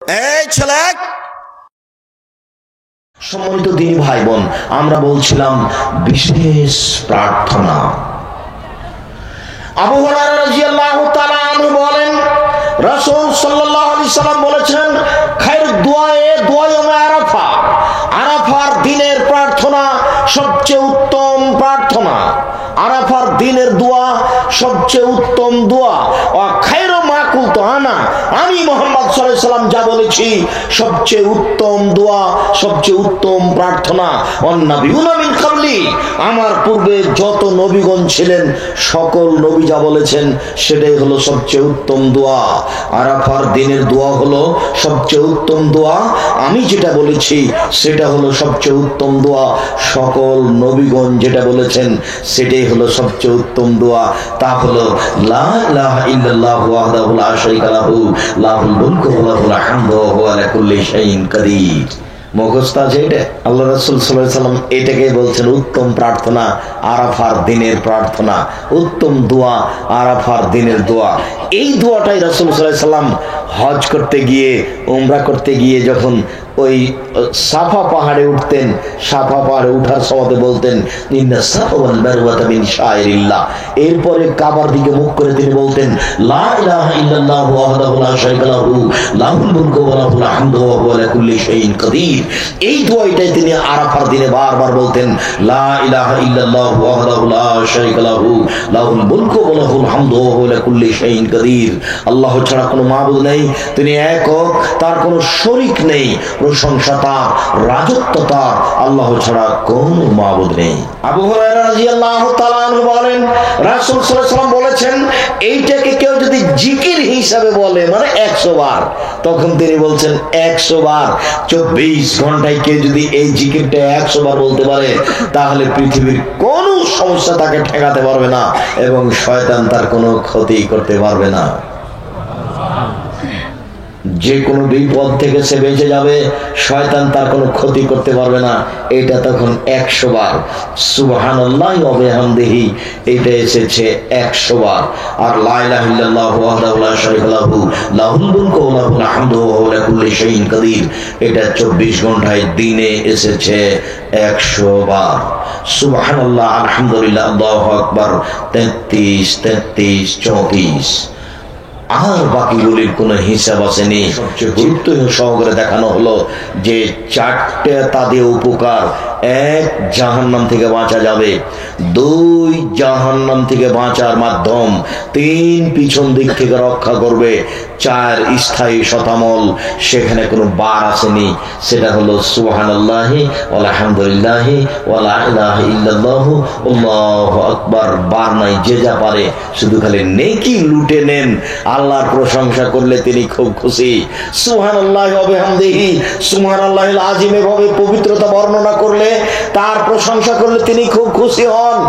এই ছেলে, সম্মানিত দিনী ভাই বোন, আমরা বলছিলাম বিশেষ প্রার্থনা। আবু হুরায়রা রাদিয়াল্লাহু তাআলা আনহু বলেন, রাসূল সাল্লাল্লাহু আলাইহি সাল্লাম বলেছেন, খায়রুদ দুআয়ে দুআয়ে আরাফা, আরাফার দিনের প্রার্থনা সবচেয়ে উত্তম প্রার্থনা। আরাফার দিনের দোয়া সবচেয়ে উত্তম দোয়া। ওয়া খায়রু মা কুলতু আনা, আমি মুহাম্মদ সাল্লাল্লাহু আলাইহি সাল্লাম যা বলেছি সবচেয়ে উত্তম দোয়া, সবচেয়ে উত্তম প্রার্থনা। ওয়ান নাবিয়ুনা মিন ক্বাবলি, আমার পূর্বে যত নবীগণ ছিলেন সকল নবী যা বলেছেন সেটাই হলো সবচেয়ে উত্তম দোয়া। আরাফার দিনের দোয়া হলো সবচেয়ে উত্তম দোয়া। আমি যেটা বলেছি সেটা হলো সবচেয়ে উত্তম দোয়া। সকল নবীগণ যেটা বলেছেন সেটাই হলো সবচেয়ে উত্তম দোয়া। তা হলো লা ইলাহা ইল্লাল্লাহু ওয়াহদাহু লা শারীকা লাহু লাহুল মুলকু ওয়া লাহুল হামদু ওয়া হুয়া আলা কুল্লি শাইইন কাদির। মুখস্থ আছে এটা। আল্লাহ রাসূল সাল্লাল্লাহু আলাইহি সাল্লাম এটাকে বলছেন উত্তম প্রার্থনা, আরাফার দিনের প্রার্থনা, উত্তম দোয়া আরাফার দিনের দোয়া। এই দোয়াটাই রাসূল সাল্লাল্লাহু আলাইহি সাল্লাম হজ করতে গিয়ে, উমরা করতে গিয়ে যখন ওই সাফা পাহাড়ে উঠতেন, সাফা পাহাড়ে উঠার সময় বলতেন ইন্না সাফা ওয়াল মারওয়াতা মিন শাইরিল্লাহ। এরপরে কাবার দিকে মুখ করে তিনি বলতেন লা ইলাহা ইল্লাল্লাহু ওয়াহদাহু লা শারীকা লাহু লাহুল মুলকু ওয়া লাহুল হামদু ওয়া হুয়া আলা কুল্লি শাইইন কাদির। এই দোয়াটাই তিনি আরাফার দিনে বারবার বলতেন, লা ইলাহা ইল্লাল্লাহু ওয়াহদাহু লা শারীকা লাহু লাহুল মুলকু ওয়া লাহুল হামদু ওয়া হুয়া আলা কুল্লি শাইইন কাদির। আল্লাহ ছাড়া কোনো মাবুদ নেই, তিনি একক, তার কোনো শরীক নেই, প্রশংসা তার, রাজত্ব তার, আল্লাহ ছাড়া কোনো মাবুদ নেই। আবু হুরায়রা রাদিয়াল্লাহু তাআলা আনহু বলেন, রাসূল সাল্লাল্লাহু আলাইহি ওয়াসাল্লাম বলেছেন, এইটাকে কেউ যদি জিকির হিসাবে বলে মানে 100 বার, তখন তিনি বলছেন 100 বার। 24 ঘন্টায় কেউ যদি এই জিকিরটা 100 বার বলতে পারে তাহলে পৃথিবীর কোনো সমস্যা তাকে ঠেকাতে পারবে না এবং শয়তান তার কোনো ক্ষতি করতে পারবে না। যে কোনো বিপদ থেকে সে বেঁচে যাবে, শয়তান তার কোনো ক্ষতি করতে পারবে না। এটা তখন 100 বার। সুবহানাল্লাহি ওয়া বিহামদিহি এটা এসেছে 100 বার। আর লা ইলাহা ইল্লাল্লাহু ওয়াহদাহু লা শারীকা লাহু লাহুল মুলকু ওয়া লাহুল হামদু ওয়া হুয়া আলা কুল্লি শাইইন কাদির এটা 24 ঘন্টায় দিনে এসেছে 100 বার। সুবহানাল্লাহ, আলহামদুলিল্লাহ, আল্লাহু আকবার 33, 33, 34। আর বাকিগুলির কোনো হিসাব আসেনি। গুরুত্ব সহকারে দেখানো হলো যে 4টে তাদের উপকার: 1, জাহান্নাম থেকে বাঁচা যাবে; 2, জাহান্নাম থেকে বাঁচার মাধ্যম; 3, পিছন দিক থেকে রক্ষা করবে; 4, স্থায়ী শতামল। সেখানে কোনো বার আসেনি, সেটা হলো সুবহানাল্লাহি ওয়া আলহামদুলিল্লাহি ওয়া লা ইলাহা ইল্লাল্লাহু আল্লাহু আকবার। বার নাই, যে যা পারে শুধু খালি নেকি লুটে নেন। আল্লাহর প্রশংসা করলে তিনি খুব খুশি। সুবহানাল্লাহি ওয়া বিহামদিহি, সুবহানাল্লাহিল আযীম এভাবে পবিত্রতা বর্ণনা করলে, তার প্রশংসা করলে তিনি খুব খুশি হন।